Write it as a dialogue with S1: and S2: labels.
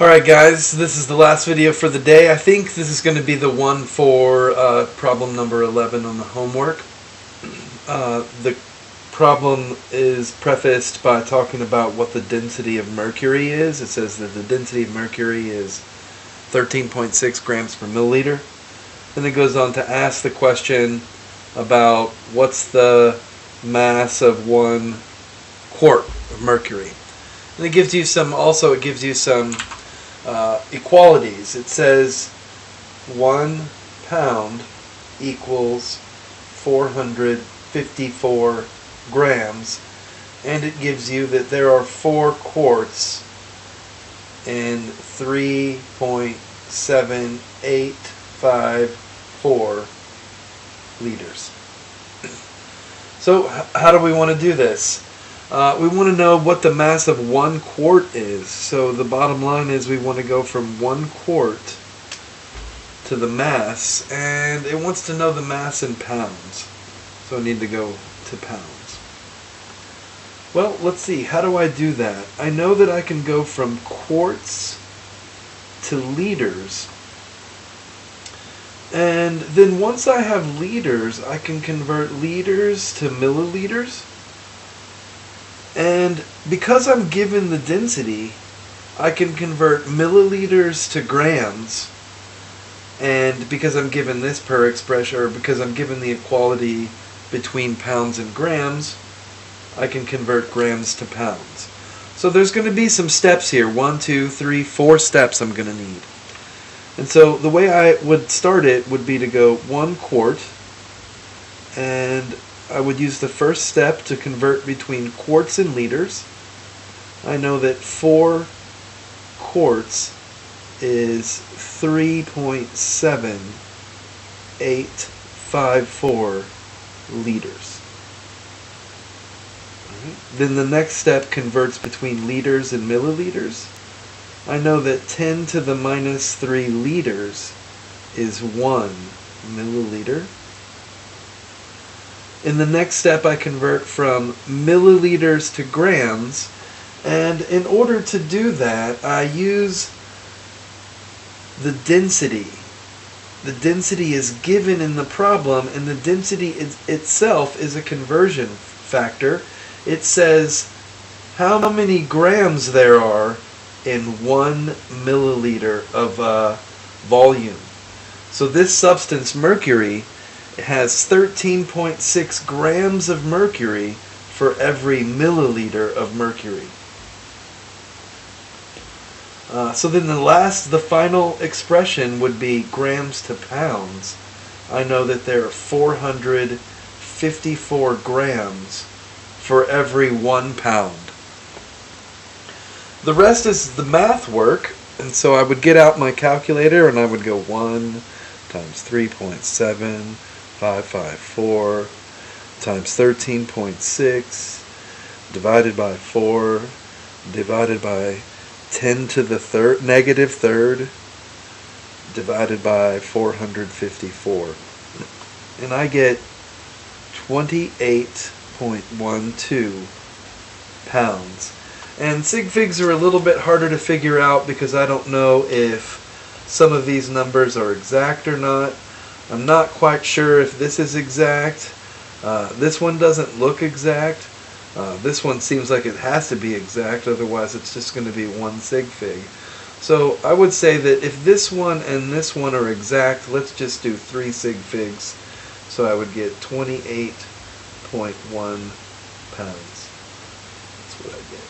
S1: Alright guys, this is the last video for the day. I think this is going to be the one for problem number 11 on the homework. The problem is prefaced by talking about what the density of mercury is. It says that the density of mercury is 13.6 grams per milliliter. Then it goes on to ask the question about what's the mass of 1 quart of mercury. And it gives you some equalities. It says 1 pound equals 454 grams, and it gives you that there are 4 quarts and 3.7854 liters. So how do we want to do this? We want to know what the mass of 1 quart is. So the bottom line is we want to go from 1 quart to the mass, and it wants to know the mass in pounds. So I need to go to pounds. Well, let's see. How do I do that? I know that I can go from quarts to liters. And then once I have liters, I can convert liters to milliliters. And because I'm given the density, I can convert milliliters to grams. And because I'm given this per expression, or because I'm given the equality between pounds and grams, I can convert grams to pounds. So there's going to be some steps here. 1, 2, 3, 4 steps I'm going to need. And so the way I would start it would be to go 1 quart, and I would use the first step to convert between quarts and liters. I know that 4 quarts is 3.7854 liters. Then the next step converts between liters and milliliters. I know that 10 to the minus 3 liters is 1 milliliter. In the next step, I convert from milliliters to grams, and in order to do that, I use the density. The density is given in the problem, and the density itself is a conversion factor. It says how many grams there are in 1 milliliter of volume. So this substance, mercury, has 13.6 grams of mercury for every milliliter of mercury. So then the final expression would be grams to pounds. I know that there are 454 grams for every 1 pound. The rest is the math work, and so I would get out my calculator and I would go 1 times 3.7554 times 13.6 divided by 4 divided by 10 to the negative third divided by 454. And I get 28.12 pounds. And sig figs are a little bit harder to figure out because I don't know if some of these numbers are exact or not. I'm not quite sure if this is exact. This one doesn't look exact. This one seems like it has to be exact, otherwise it's just going to be 1 sig fig. So I would say that if this one and this one are exact, let's just do 3 sig figs. So I would get 28.1 pounds. That's what I get.